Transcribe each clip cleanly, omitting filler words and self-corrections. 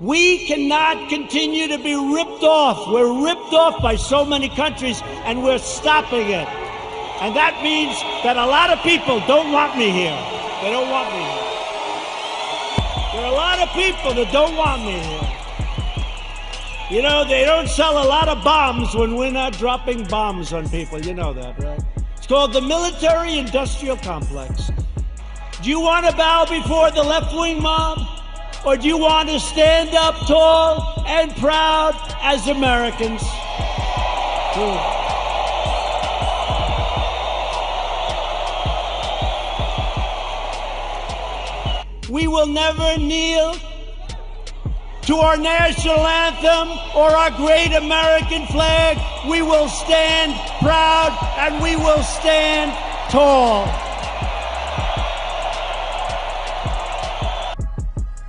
We cannot continue to be ripped off. We're ripped off by so many countries, and we're stopping it. And that means that a lot of people don't want me here. They don't want me here. There are a lot of people that don't want me here. You know, they don't sell a lot of bombs when we're not dropping bombs on people. You know that, right? It's called the military-industrial complex. Do you want to bow before the left-wing mob? Or do you want to stand up tall and proud as Americans? We will never kneel to our national anthem or our great American flag. We will stand proud and we will stand tall.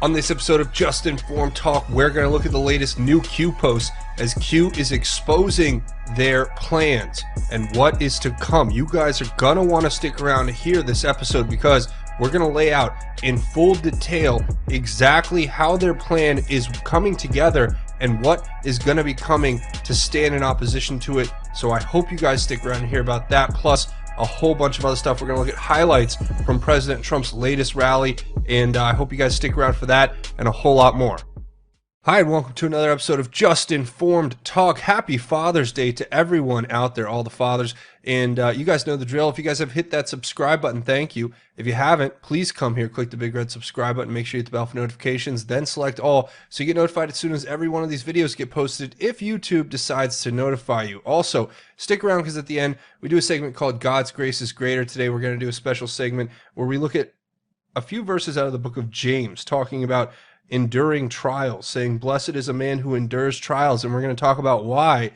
On this episode of Just Informed Talk, we're going to look at the latest new Q posts as Q is exposing their plans and what is to come. You guys are going to want to stick around to hear this episode because we're going to lay out in full detail exactly how their plan is coming together and what is going to be coming to stand in opposition to it. So I hope you guys stick around to hear about that, plus a whole bunch of other stuff. We're going to look at highlights from President Trump's latest rally, and I hope you guys stick around for that and a whole lot more. Hi, and welcome to another episode of Just Informed Talk. Happy Father's Day to everyone out there, all the fathers. And you guys know the drill. If you guys have hit that subscribe button, thank you. If you haven't, please come here, click the big red subscribe button, make sure you hit the bell for notifications, then select all so you get notified as soon as every one of these videos get posted if YouTube decides to notify you. Also, stick around because at the end, we do a segment called God's Grace is Greater. Today, we're going to do a special segment where we look at a few verses out of the book of James, talking about enduring trials, saying, blessed is a man who endures trials. And we're going to talk about why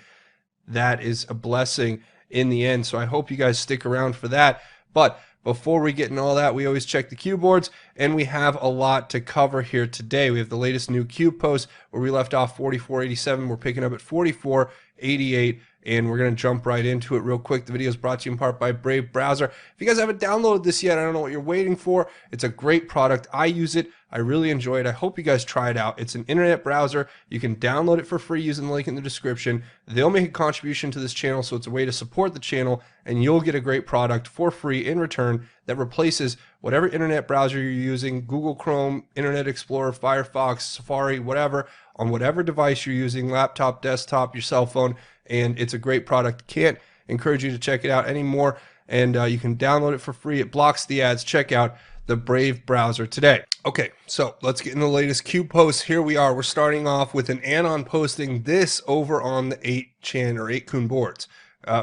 that is a blessing in the end. So I hope you guys stick around for that. But before we get into all that, we always check the Q boards, and we have a lot to cover here today. We have the latest new Q post where we left off 4487. We're picking up at 4488. And we're going to jump right into it real quick. The video is brought to you in part by Brave Browser. If you guys haven't downloaded this yet, I don't know what you're waiting for. It's a great product. I use it. I really enjoy it. I hope you guys try it out. It's an internet browser. You can download it for free using the link in the description. They'll make a contribution to this channel, so it's a way to support the channel, and you'll get a great product for free in return that replaces whatever internet browser you're using, Google Chrome, Internet Explorer, Firefox, Safari, whatever, on whatever device you're using, laptop, desktop, your cell phone. And it's a great product. Can't encourage you to check it out anymore. And you can download it for free. It blocks the ads. Check out the Brave Browser today. Okay, so let's get into the latest Q posts. Here we are. We're starting off with an Anon posting this over on the 8chan or 8kun boards.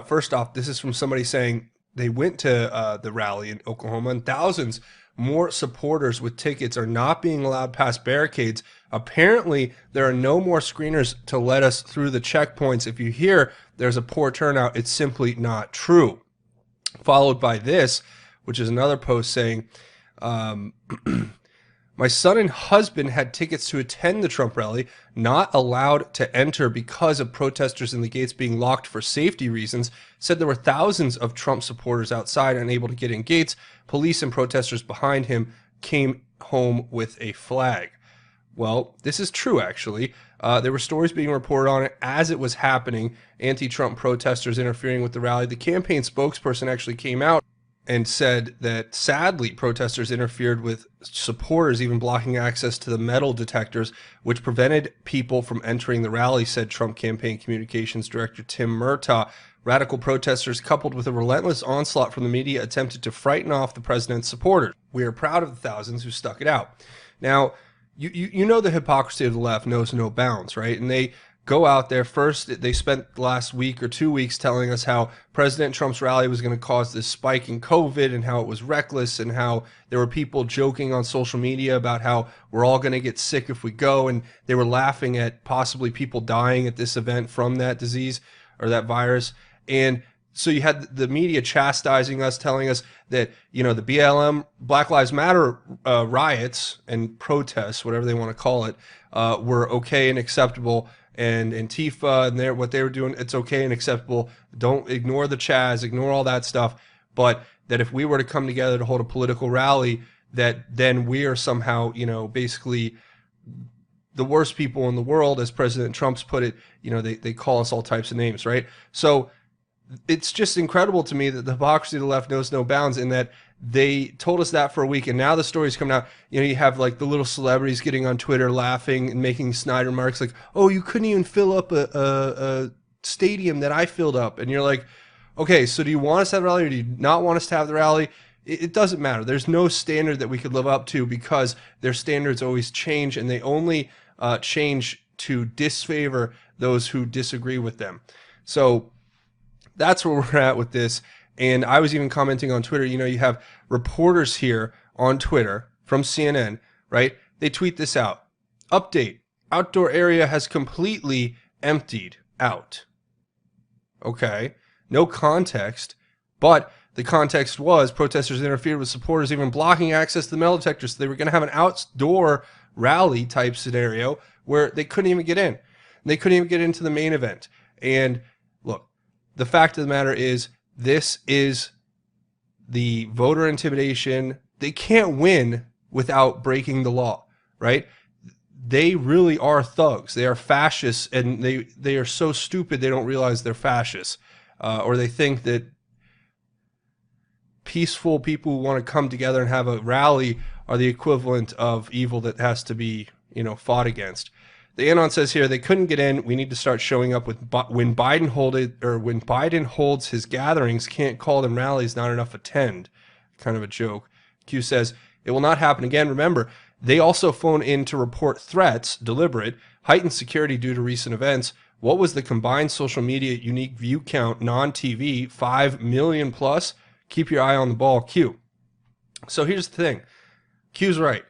First off, this is from somebody saying they went to the rally in Oklahoma, and thousands more supporters with tickets are not being allowed past barricades. Apparently, there are no more screeners to let us through the checkpoints. If you hear there's a poor turnout, it's simply not true. Followed by this, which is another post saying, my son and husband had tickets to attend the Trump rally, not allowed to enter because of protesters in the gates being locked for safety reasons. Said there were thousands of Trump supporters outside unable to get in gates. Police and protesters behind him came home with a flag. Well, this is true, actually. There were stories being reported on it as it was happening, anti-Trump protesters interfering with the rally. The campaign spokesperson actually came out and said that sadly protesters interfered with supporters, even blocking access to the metal detectors, which prevented people from entering the rally, said Trump campaign communications director Tim Murtaugh. Radical protesters, coupled with a relentless onslaught from the media, attempted to frighten off the president's supporters. We are proud of the thousands who stuck it out. Now, you know the hypocrisy of the left knows no bounds, right? And they go out there. First, they spent the last week or 2 weeks telling us how President Trump's rally was going to cause this spike in COVID and how it was reckless and how there were people joking on social media about how we're all going to get sick if we go. And they were laughing at possibly people dying at this event from that disease or that virus. And so you had the media chastising us, telling us that, you know, the BLM, Black Lives Matter riots and protests, whatever they want to call it, were okay and acceptable. And Antifa and what they were doing, it's okay and acceptable. Don't ignore the Chaz, ignore all that stuff. But that if we were to come together to hold a political rally, that then we are somehow, you know, basically the worst people in the world, as President Trump's put it. You know, they call us all types of names, right? So it's just incredible to me that the hypocrisy of the left knows no bounds, in that they told us that for a week, and now the story's coming out. You know, you have like the little celebrities getting on Twitter laughing and making snide remarks like, oh, you couldn't even fill up a stadium that I filled up. And you're like, okay, so do you want us to have the rally, or do you not want us to have the rally? It doesn't matter. There's no standard that we could live up to, because their standards always change, and they only change to disfavor those who disagree with them. So that's where we're at with this. And I was even commenting on Twitter. You know, you have reporters here on Twitter from CNN, right? They tweet this out. Update: outdoor area has completely emptied out. Okay, no context, but the context was protesters interfered with supporters even blocking access to the metal detectors. So they were going to have an outdoor rally type scenario where they couldn't even get in. They couldn't even get into the main event. And look, the fact of the matter is, this is the voter intimidation. They can't win without breaking the law, right? They really are thugs. They are fascists, and they are so stupid they don't realize they're fascists, or they think that peaceful people who want to come together and have a rally are the equivalent of evil that has to be, you know, fought against. The Anon says here, they couldn't get in. We need to start showing up when Biden holds his gatherings, can't call them rallies, not enough attend. Kind of a joke. Q says, it will not happen again. Remember, they also phone in to report threats, deliberate, heightened security due to recent events. What was the combined social media unique view count, non-TV, 5 million plus? Keep your eye on the ball, Q. So here's the thing. Q's right?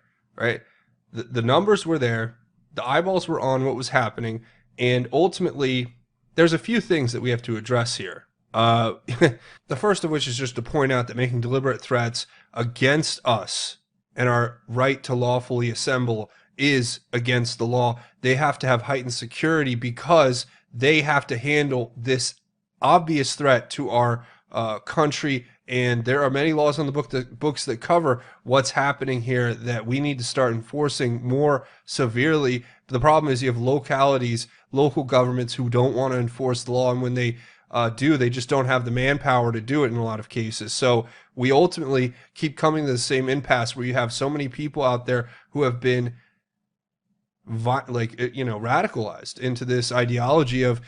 The numbers were there. The eyeballs were on what was happening. And ultimately, there's a few things that we have to address here. The first of which is just to point out that making deliberate threats against us and our right to lawfully assemble is against the law. They have to have heightened security because they have to handle this obvious threat to our country. And there are many laws on the books that cover what's happening here that we need to start enforcing more severely. But the problem is you have localities, local governments who don't want to enforce the law. And when they do, they just don't have the manpower to do it in a lot of cases. So we ultimately keep coming to the same impasse where you have so many people out there who have been radicalized into this ideology of,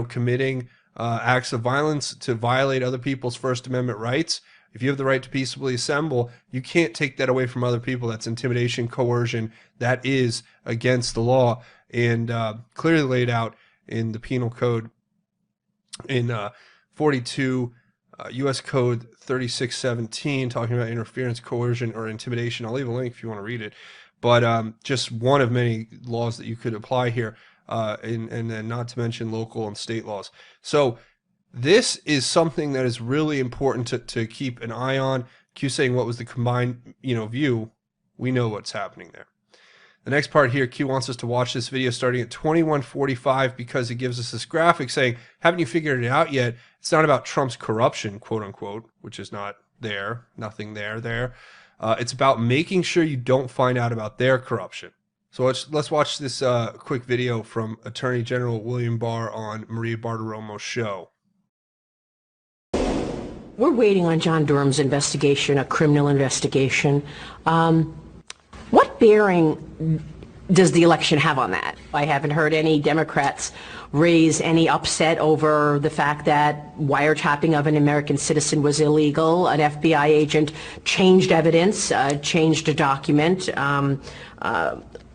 committing acts of violence to violate other people's First Amendment rights. If you have the right to peaceably assemble, you can't take that away from other people. That's intimidation, coercion. That is against the law, and clearly laid out in the penal code in 42 U.S. Code 3617, talking about interference, coercion, or intimidation. I'll leave a link if you want to read it. But just one of many laws that you could apply here. And then not to mention local and state laws. So this is something that is really important to keep an eye on. Q saying what was the combined, view. We know what's happening there. The next part here, Q wants us to watch this video starting at 21:45 because it gives us this graphic saying, haven't you figured it out yet? It's not about Trump's corruption, quote unquote, which is not there, nothing there. It's about making sure you don't find out about their corruption. So let's watch this quick video from Attorney General William Barr on Maria Bartiromo's show. We're waiting on John Durham's investigation, a criminal investigation. What bearing does the election have on that? I haven't heard any Democrats raise any upset over the fact that wiretapping of an American citizen was illegal. An FBI agent changed evidence, changed a document,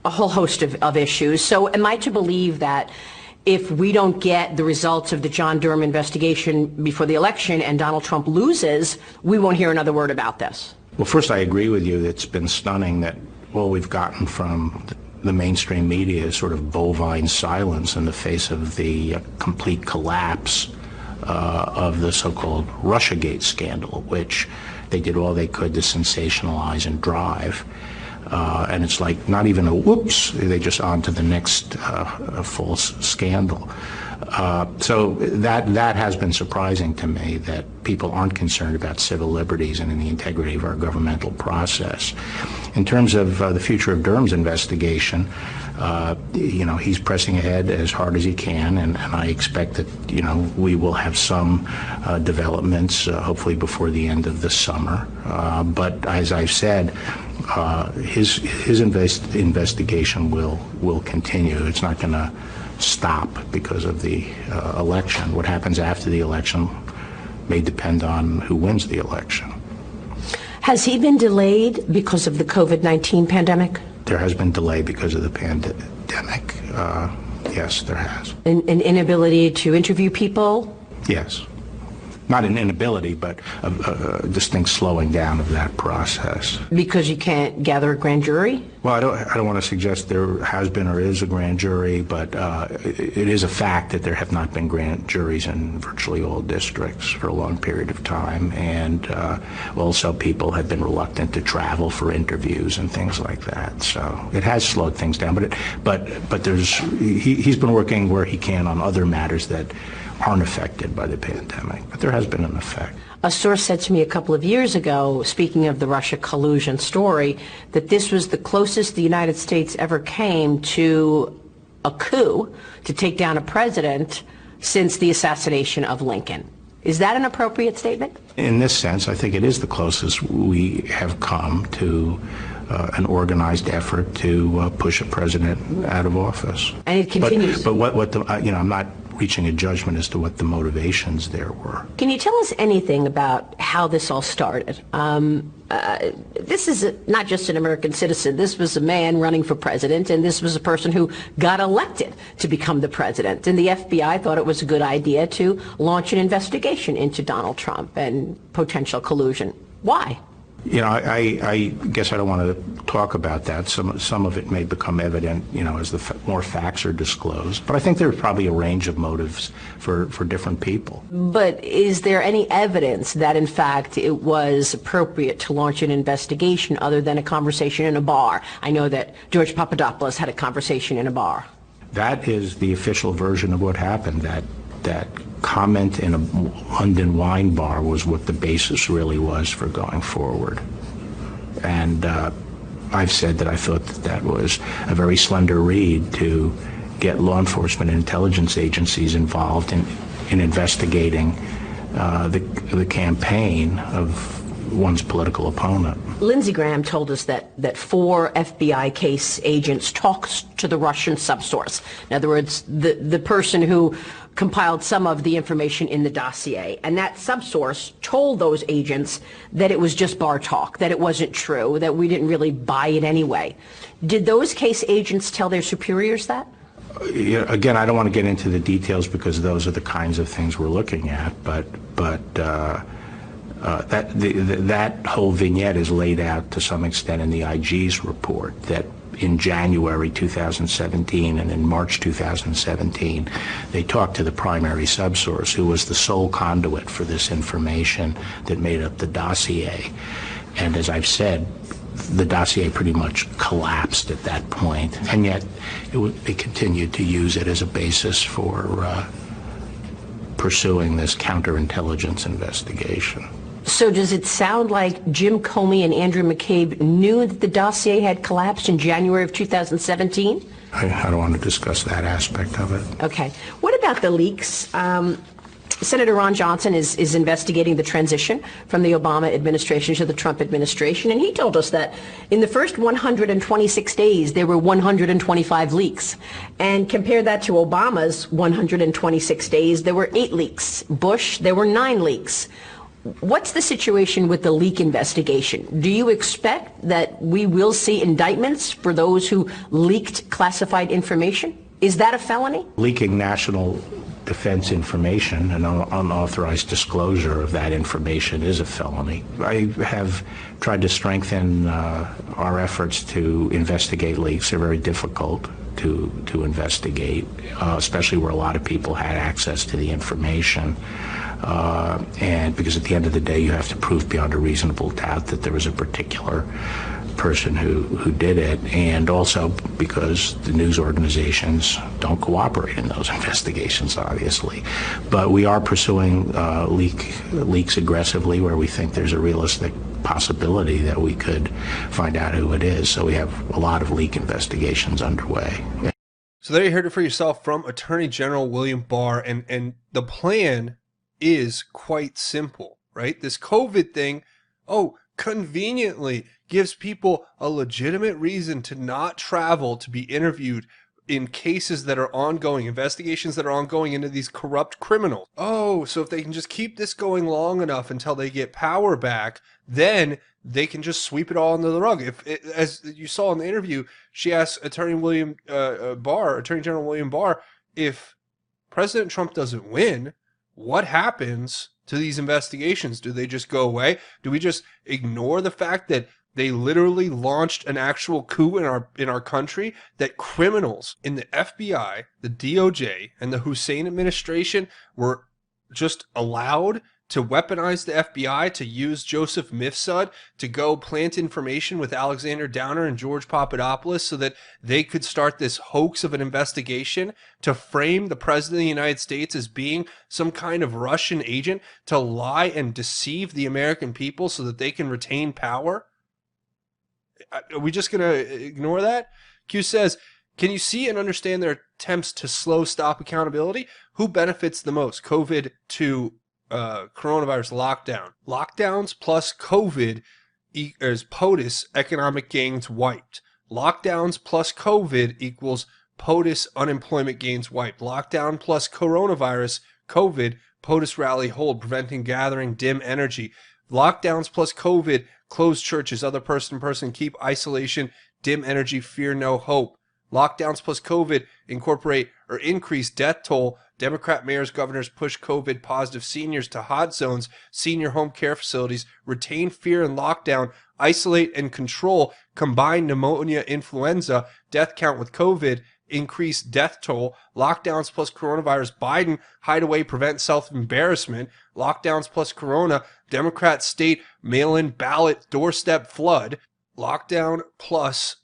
a whole host of issues. So am I to believe that if we don't get the results of the John Durham investigation before the election and Donald Trump loses, we won't hear another word about this? Well, first, I agree with you. It's been stunning that all we've gotten from the mainstream media is sort of bovine silence in the face of the complete collapse of the so-called Russiagate scandal, which they did all they could to sensationalize and drive. And it's like not even a whoops, they just on to the next false scandal. So that has been surprising to me, that people aren't concerned about civil liberties and in the integrity of our governmental process. In terms of the future of Durham's investigation, he's pressing ahead as hard as he can, and I expect that, we will have some developments, hopefully before the end of the summer. But as I've said, his investigation will continue. It's not going to stop because of the election. What happens after the election may depend on who wins the election. Has he been delayed because of the COVID-19 pandemic? There has been delay because of the pandemic. Yes, there has. An inability to interview people? Yes. Not an inability, but a distinct slowing down of that process. Because you can't gather a grand jury? Well, I don't want to suggest there has been or is a grand jury, but it is a fact that there have not been grand juries in virtually all districts for a long period of time, and also people have been reluctant to travel for interviews and things like that. So it has slowed things down, but he's been working where he can on other matters that aren't affected by the pandemic, but there has been an effect. A source said to me a couple of years ago, speaking of the Russia collusion story, that this was the closest the United States ever came to a coup to take down a president since the assassination of Lincoln. Is that an appropriate statement? In this sense, I think it is the closest we have come to an organized effort to push a president out of office. And it continues. But I'm not reaching a judgment as to what the motivations there were. Can you tell us anything about how this all started? This is not just an American citizen. This was a man running for president, and this was a person who got elected to become the president. And the FBI thought it was a good idea to launch an investigation into Donald Trump and potential collusion. Why? I guess I don't want to talk about that. Some of it may become evident, as the more facts are disclosed. But I think there's probably a range of motives for different people. But is there any evidence that, in fact, it was appropriate to launch an investigation other than a conversation in a bar? I know that George Papadopoulos had a conversation in a bar. That is the official version of what happened. That comment in a London wine bar was what the basis really was for going forward. And I've said that I thought that was a very slender reed to get law enforcement and intelligence agencies involved in investigating the campaign of one's political opponent. Lindsey Graham told us that 4 FBI case agents talked to the Russian subsource. In other words, the person who compiled some of the information in the dossier. And that subsource told those agents that it was just bar talk, that it wasn't true, that we didn't really buy it anyway. Did those case agents tell their superiors that? Again, I don't want to get into the details because those are the kinds of things we're looking at, but that whole vignette is laid out to some extent in the IG's report, that in January 2017 and in March 2017, they talked to the primary subsource, who was the sole conduit for this information that made up the dossier. And as I've said, the dossier pretty much collapsed at that point, and yet they continued to use it as a basis for pursuing this counterintelligence investigation. So does it sound like Jim Comey and Andrew McCabe knew that the dossier had collapsed in January of 2017? I don't want to discuss that aspect of it. Okay. What about the leaks? Senator Ron Johnson is investigating the transition from the Obama administration to the Trump administration, and he told us that in the first 126 days, there were 125 leaks. And compare that to Obama's 126 days, there were 8 leaks. Bush, there were 9 leaks. What's the situation with the leak investigation? Do you expect that we will see indictments for those who leaked classified information? Is that a felony? Leaking national defense information and unauthorized disclosure of that information is a felony. I have tried to strengthen our efforts to investigate leaks. They're very difficult to investigate, especially where a lot of people had access to the information. And because at the end of the day, you have to prove beyond a reasonable doubt that there was a particular person who did it, and also because the news organizations don't cooperate in those investigations, obviously. But we are pursuing leaks aggressively where we think there's a realistic possibility that we could find out who it is. So we have a lot of leak investigations underway. So there you heard it for yourself from Attorney General William Barr, and the plan is quite simple, right? This COVID thing, conveniently gives people a legitimate reason to not travel to be interviewed in cases that are ongoing, investigations that are ongoing into these corrupt criminals. So if they can just keep this going long enough until they get power back, then they can just sweep it all under the rug. As you saw in the interview, she asked Attorney General William Barr, if President Trump doesn't win, what happens to these investigations? Do they just go away? Do we just ignore the fact that they literally launched an actual coup in our country, that criminals in the FBI, the DOJ, and the Hussein administration were just allowed to weaponize the FBI, to use Joseph Mifsud to go plant information with Alexander Downer and George Papadopoulos so that they could start this hoax of an investigation to frame the President of the United States as being some kind of Russian agent to lie and deceive the American people so that they can retain power? Are we just going to ignore that? Q says, can you see and understand their attempts to stop accountability? Who benefits the most? COVID to coronavirus lockdown. Lockdowns plus COVID is POTUS, economic gains wiped. Lockdowns plus COVID equals POTUS, unemployment gains wiped. Lockdown plus coronavirus, COVID, POTUS rally hold, preventing gathering, dim energy. Lockdowns plus COVID, close churches, other person, keep isolation, dim energy, fear no hope. Lockdowns plus COVID incorporate or increase death toll. Democrat mayors, governors push COVID positive seniors to hot zones, senior home care facilities, retain fear and lockdown, isolate and control, combine pneumonia, influenza, death count with COVID, increase death toll. Lockdowns plus coronavirus, Biden, hide away, prevent self-embarrassment. Lockdowns plus corona, Democrat state, mail-in ballot, doorstep flood. Lockdown plus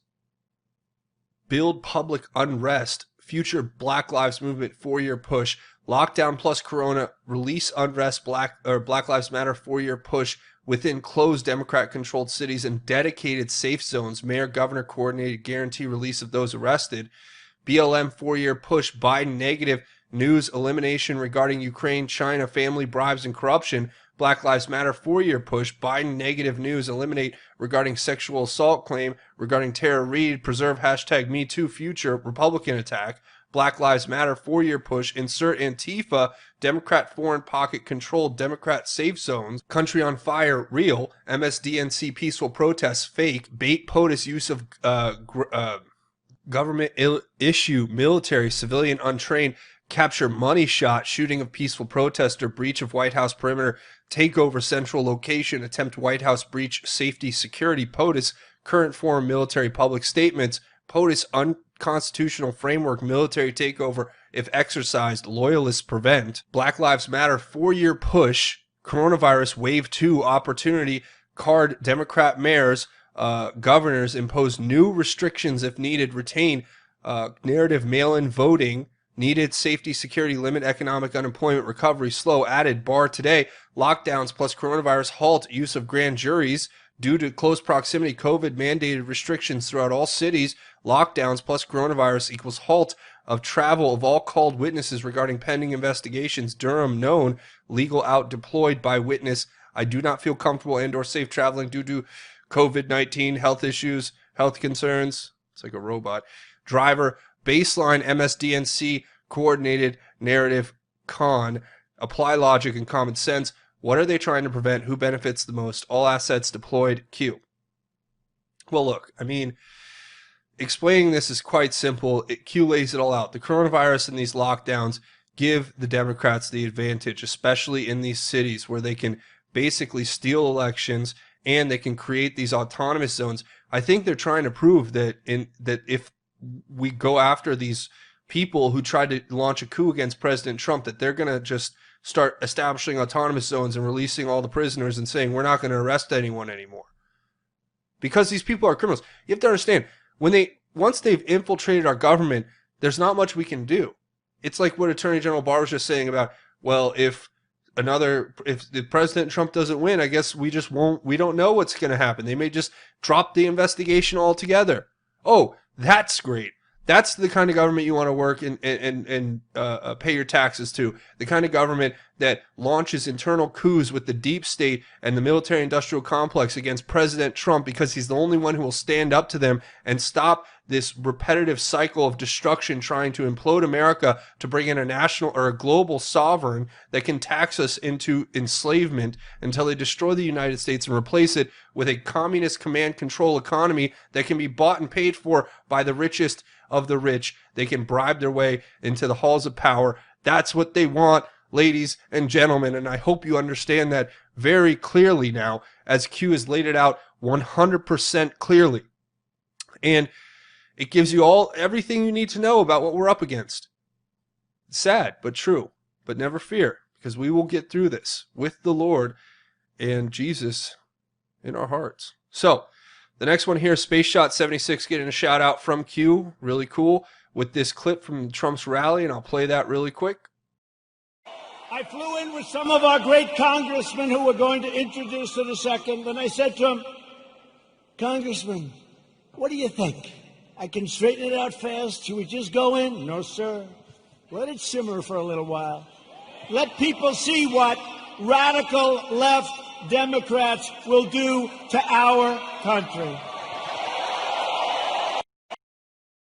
build public unrest, future Black Lives Movement 4-year push. Lockdown plus corona, release unrest, Black Lives Matter 4-year push within closed Democrat-controlled cities and dedicated safe zones. Mayor, governor coordinated guarantee release of those arrested. BLM 4-year push, Biden negative news elimination regarding Ukraine, China, family bribes and corruption. Black Lives Matter 4-year push, Biden negative news eliminate regarding sexual assault claim, regarding Tara Reade, preserve hashtag MeToo future, Republican attack. Black Lives Matter 4-year push, insert Antifa, Democrat foreign pocket controlled, Democrat safe zones, country on fire, real, MSDNC peaceful protests, fake, bait POTUS use of government issue, military, civilian untrained, capture money shot, shooting of peaceful protester, breach of White House perimeter, takeover central location, attempt White House breach safety security, POTUS, current foreign military public statements, POTUS unconstitutional framework, military takeover if exercised, loyalists prevent. Black Lives Matter 4-year push, coronavirus wave 2 opportunity, card Democrat mayors, governors impose new restrictions if needed, retain narrative mail-in voting, needed safety security limit economic unemployment recovery slow, added Barr today, lockdowns plus coronavirus halt use of grand juries due to close proximity, COVID mandated restrictions throughout all cities, lockdowns plus coronavirus equals halt of travel of all called witnesses regarding pending investigations, Durham known, legal out deployed by witness, I do not feel comfortable and or safe traveling due to COVID-19 health issues, health concerns, it's like a robot, driver, baseline MSDNC coordinated narrative con, apply logic and common sense. What are they trying to prevent? Who benefits the most? All assets deployed. Q. Well, look, I mean, explaining this is quite simple. Q lays it all out. The coronavirus and these lockdowns give the Democrats the advantage, especially in these cities where they can basically steal elections and they can create these autonomous zones. I think they're trying to prove that if we go after these people who tried to launch a coup against President Trump, that they're going to just start establishing autonomous zones and releasing all the prisoners and saying, we're not going to arrest anyone anymore. because these people are criminals. You have to understand, once they've infiltrated our government, there's not much we can do. It's like what Attorney General Barr was just saying about, well, if the President Trump doesn't win, I guess we don't know what's going to happen. They may just drop the investigation altogether. Oh, that's great. That's the kind of government you want to work and pay your taxes to. The kind of government that launches internal coups with the deep state and the military-industrial complex against President Trump because he's the only one who will stand up to them and stop this repetitive cycle of destruction trying to implode America to bring in a national or a global sovereign that can tax us into enslavement until they destroy the United States and replace it with a communist command control economy that can be bought and paid for by the richest of the rich. They can bribe their way into the halls of power. That's what they want, ladies and gentlemen, and I hope you understand that very clearly now, as Q has laid it out 100% clearly. And it gives you everything you need to know about what we're up against. It's sad, but true. But never fear, because we will get through this with the Lord and Jesus in our hearts. So, the next one here, Space Shot 76 getting a shout out from Q. Really cool. With this clip from Trump's rally, and I'll play that really quick. I flew in with some of our great congressmen who were going to introduce in a second, and I said to him, Congressman, what do you think? I can straighten it out fast. Should we just go in? No, sir. Let it simmer for a little while. Let people see what radical left Democrats will do to our country.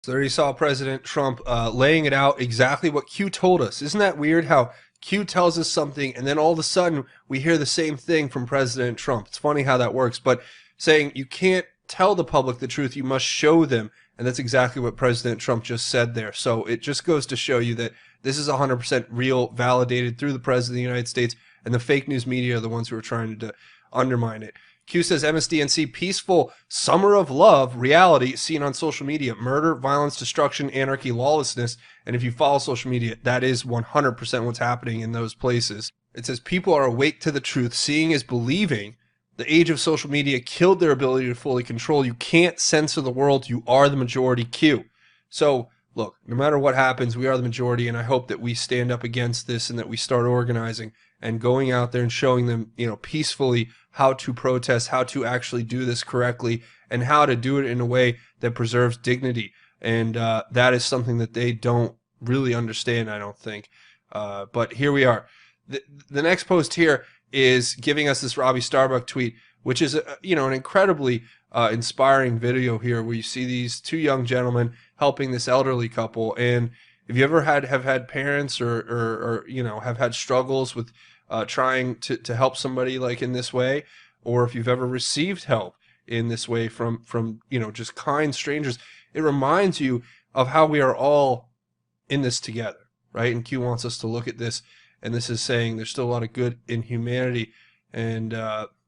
So there you saw President Trump laying it out exactly what Q told us. Isn't that weird how Q tells us something and then all of a sudden we hear the same thing from President Trump? It's funny how that works, but saying you can't tell the public the truth, you must show them. And that's exactly what President Trump just said there. So it just goes to show you that this is 100% real, validated through the President of the United States, and the fake news media are the ones who are trying to undermine it. Q says MSDNC, peaceful summer of love, reality seen on social media, murder, violence, destruction, anarchy, lawlessness. And if you follow social media, that is 100% what's happening in those places. It says people are awake to the truth, seeing is believing. The age of social media killed their ability to fully control. You can't censor the world. You are the majority. Q. So, look, no matter what happens, we are the majority, and I hope that we stand up against this and that we start organizing and going out there and showing them, peacefully how to protest, how to actually do this correctly, and how to do it in a way that preserves dignity. And that is something that they don't really understand, I don't think. But here we are. The next post here is giving us this Robbie Starbuck tweet, which is an incredibly inspiring video here where you see these two young gentlemen helping this elderly couple. And if you ever have had parents or have had struggles with trying to help somebody like in this way, or if you've ever received help in this way from just kind strangers, it reminds you of how we are all in this together, right? And Q wants us to look at this. And this is saying there's still a lot of good in humanity, and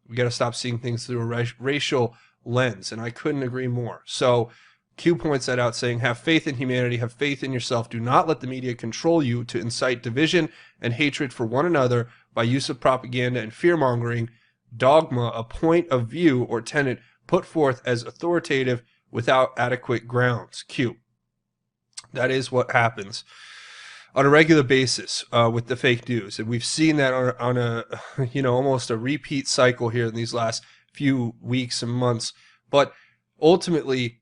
we got to stop seeing things through a racial lens. And I couldn't agree more. So Q points that out, saying, have faith in humanity, have faith in yourself. Do not let the media control you to incite division and hatred for one another by use of propaganda and fear-mongering, dogma, a point of view or tenet put forth as authoritative without adequate grounds. Q. That is what happens on a regular basis with the fake news. And we've seen that on a almost a repeat cycle here in these last few weeks and months. But ultimately,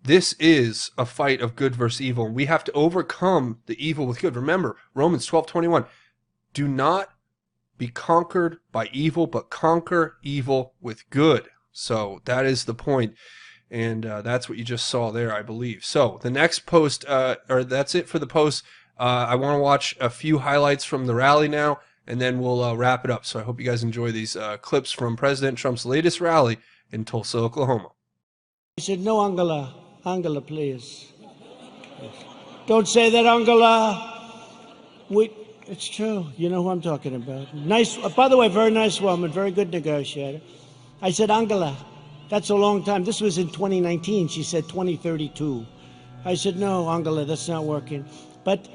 this is a fight of good versus evil. We have to overcome the evil with good. Remember, Romans 12:21, do not be conquered by evil, but conquer evil with good. So that is the point. And that's what you just saw there, I believe. So the next post, or that's it for the post. I want to watch a few highlights from the rally now, and then we'll wrap it up. So I hope you guys enjoy these clips from President Trump's latest rally in Tulsa, Oklahoma. He said, no, Angela. Angela, please. Don't say that, Angela. It's true. You know who I'm talking about. Nice. By the way, very nice woman, very good negotiator. I said, Angela. That's a long time. This was in 2019. She said 2032. I said, no, Angela, that's not working. But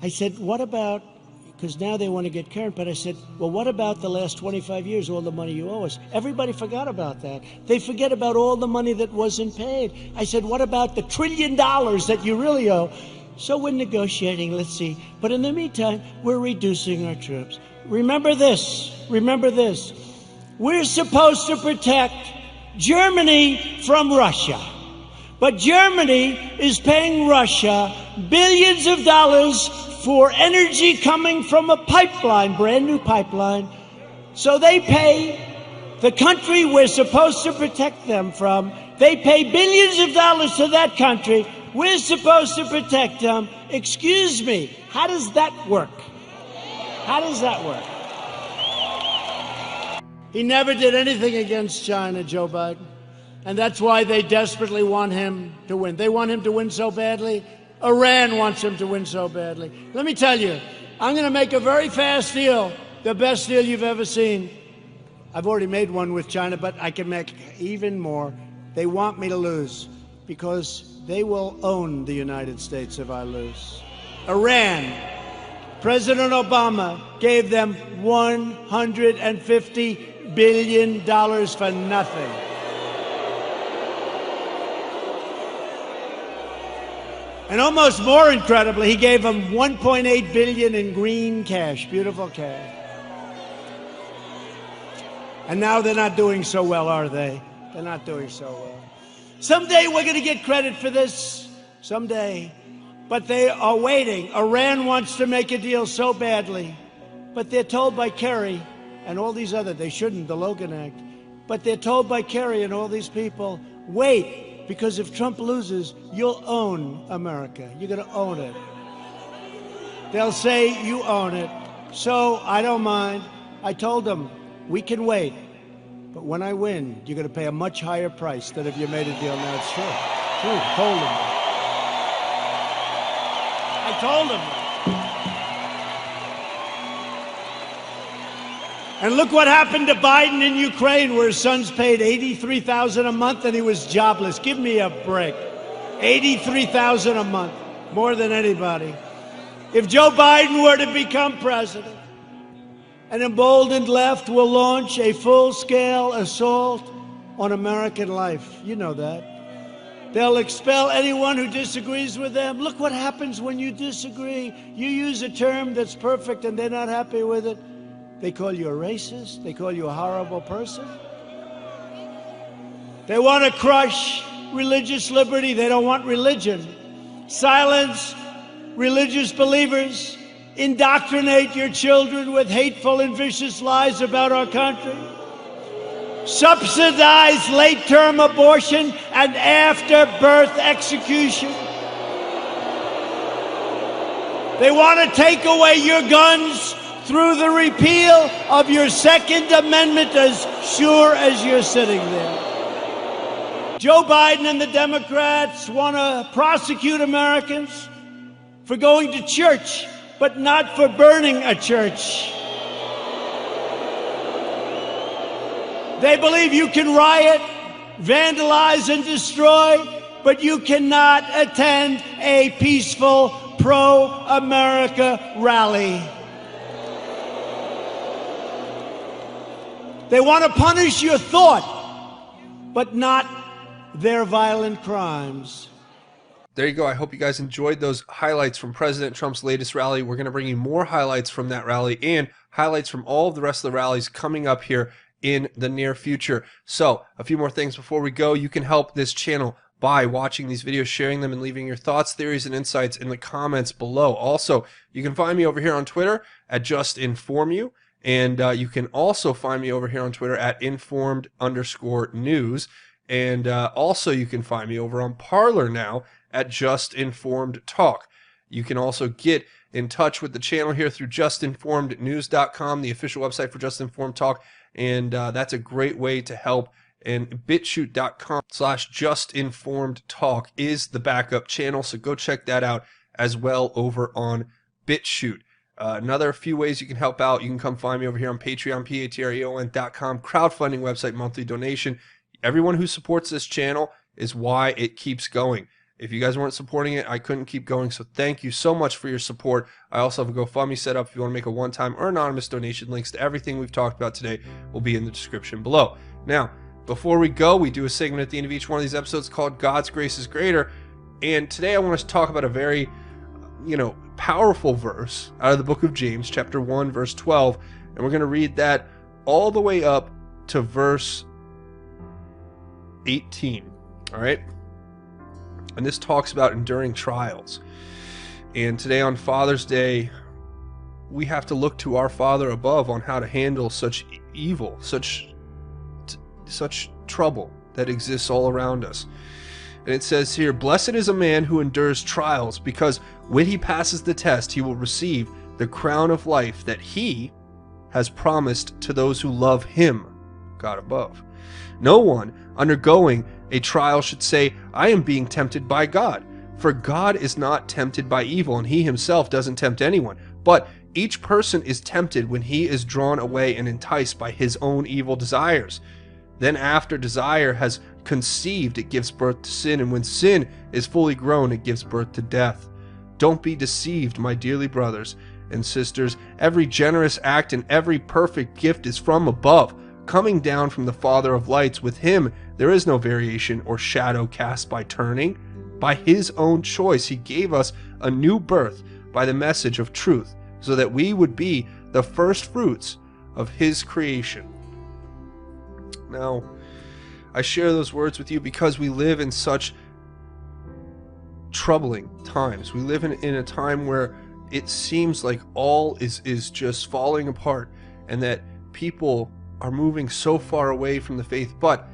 I said, what about because now they want to get current. But I said, well, what about the last 25 years, all the money you owe us? Everybody forgot about that. They forget about all the money that wasn't paid. I said, what about the $1 trillion that you really owe? So we're negotiating, let's see. But in the meantime, we're reducing our troops. Remember this. We're supposed to protect Germany from Russia. But Germany is paying Russia billions of dollars for energy coming from a pipeline, brand new pipeline. So they pay the country we're supposed to protect them from. They pay billions of dollars to that country. We're supposed to protect them. Excuse me, how does that work? How does that work? He never did anything against China, Joe Biden. And that's why they desperately want him to win. They want him to win so badly. Iran wants him to win so badly. Let me tell you, I'm going to make a very fast deal, the best deal you've ever seen. I've already made one with China, but I can make even more. They want me to lose because they will own the United States if I lose. Iran, President Obama gave them $150 billion for nothing. And almost more incredibly, he gave them $1.8 billion in green cash, beautiful cash. And now they're not doing so well, are they? They're not doing so well. Someday we're going to get credit for this, someday. But they are waiting. Iran wants to make a deal so badly. But they're told by Kerry and all these other, they shouldn't, the Logan Act. But they're told by Kerry and all these people, wait. Because if Trump loses, you'll own America. You're going to own it. They'll say you own it. So I don't mind. I told them, we can wait. But when I win, you're going to pay a much higher price than if you made a deal now. It's true. True. Told them. I told them. And look what happened to Biden in Ukraine, where his son's paid $83,000 a month and he was jobless. Give me a break. $83,000 a month, more than anybody. If Joe Biden were to become president, an emboldened left will launch a full-scale assault on American life. You know that. They'll expel anyone who disagrees with them. Look what happens when you disagree. You use a term that's perfect and they're not happy with it. They call you a racist. They call you a horrible person. They want to crush religious liberty. They don't want religion. Silence religious believers. Indoctrinate your children with hateful and vicious lies about our country. Subsidize late-term abortion and after-birth execution. They want to take away your guns through the repeal of your Second Amendment as sure as you're sitting there. Joe Biden and the Democrats want to prosecute Americans for going to church, but not for burning a church. They believe you can riot, vandalize, and destroy, but you cannot attend a peaceful pro-America rally. They want to punish your thought, but not their violent crimes. There you go. I hope you guys enjoyed those highlights from President Trump's latest rally. We're going to bring you more highlights from that rally and highlights from all of the rest of the rallies coming up here in the near future. So, a few more things before we go. You can help this channel by watching these videos, sharing them, and leaving your thoughts, theories, and insights in the comments below. Also, you can find me over here on Twitter at JustInformYou. And you can also find me over here on Twitter at informed_news. And also you can find me over on Parler now at Just Informed Talk. You can also get in touch with the channel here through justinformednews.com, the official website for Just Informed Talk. And that's a great way to help. And bitchute.com/justinformedtalk is the backup channel. So go check that out as well over on BitChute. Another few ways you can help out. You can come find me over here on Patreon, patreon.com, crowdfunding website, monthly donation. Everyone who supports this channel is why it keeps going. If you guys weren't supporting it, I couldn't keep going. So thank you so much for your support. I also have a GoFundMe set up if you want to make a one-time or anonymous donation. Links to everything we've talked about today will be in the description below. Now, before we go, we do a segment at the end of each one of these episodes called God's Grace is Greater. And today I want to talk about a very, powerful verse out of the book of James, chapter 1, verse 12. And we're going to read that all the way up to verse 18. All right? And this talks about enduring trials. And today on Father's Day, we have to look to our Father above on how to handle such evil, such trouble that exists all around us. And it says here, "Blessed is a man who endures trials, because when he passes the test, he will receive the crown of life that he has promised to those who love him," God above. "No one undergoing a trial should say, 'I am being tempted by God.' For God is not tempted by evil, and he himself doesn't tempt anyone. But each person is tempted when he is drawn away and enticed by his own evil desires. Then after desire has conceived, it gives birth to sin, and when sin is fully grown, it gives birth to death. Don't be deceived, my dearly brothers and sisters. Every generous act and every perfect gift is from above, coming down from the Father of lights. With him there is no variation or shadow cast by turning. By his own choice he gave us a new birth by the message of truth, so that we would be the first fruits of his creation." Now, I share those words with you because we live in such troubling times. We live in a time where it seems like all is just falling apart, and that people are moving so far away from the faith. But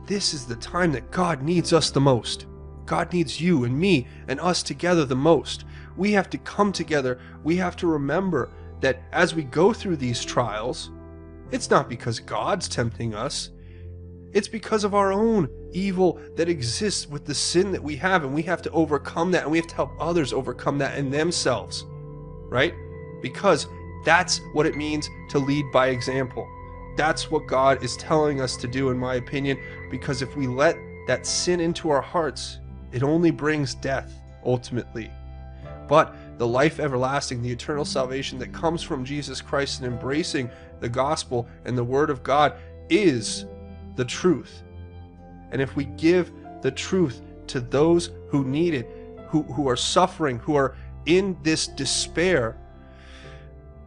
this is the time that God needs us the most. God needs you and me and us together the most. We have to come together. We have to remember that as we go through these trials, it's not because God's tempting us. It's because of our own evil that exists with the sin that we have, and we have to overcome that, and we have to help others overcome that in themselves, right? Because that's what it means to lead by example. That's what God is telling us to do, in my opinion, because if we let that sin into our hearts, it only brings death, ultimately. But the life everlasting, the eternal salvation that comes from Jesus Christ and embracing the gospel and the word of God is the truth. And if we give the truth to those who need it, who are suffering, who are in this despair,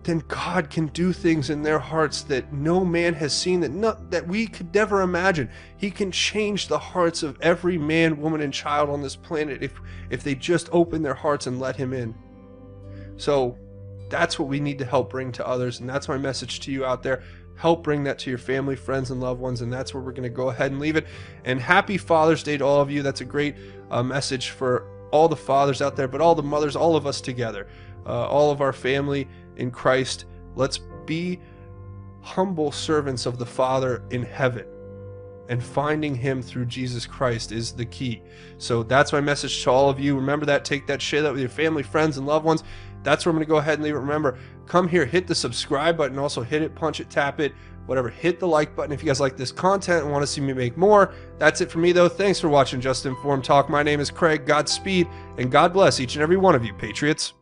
then God can do things in their hearts that no man has seen, that we could never imagine. He can change the hearts of every man, woman, and child on this planet if they just open their hearts and let him in. So that's what we need to help bring to others, and that's my message to you out there. Help bring that to your family, friends, and loved ones, and that's where we're going to go ahead and leave it. And happy Father's Day to all of you. That's a great message for all the fathers out there, but all the mothers, all of us together, all of our family in Christ. Let's be humble servants of the Father in heaven, and finding him through Jesus Christ is the key. So that's my message to all of you. Remember that. Take that, share that with your family, friends, and loved ones. That's where I'm going to go ahead and leave it. Remember, come here, hit the subscribe button, also hit it, punch it, tap it, whatever. Hit the like button if you guys like this content and want to see me make more. That's it for me, though. Thanks for watching Just Informed Talk. My name is Craig. Godspeed, and God bless each and every one of you, Patriots.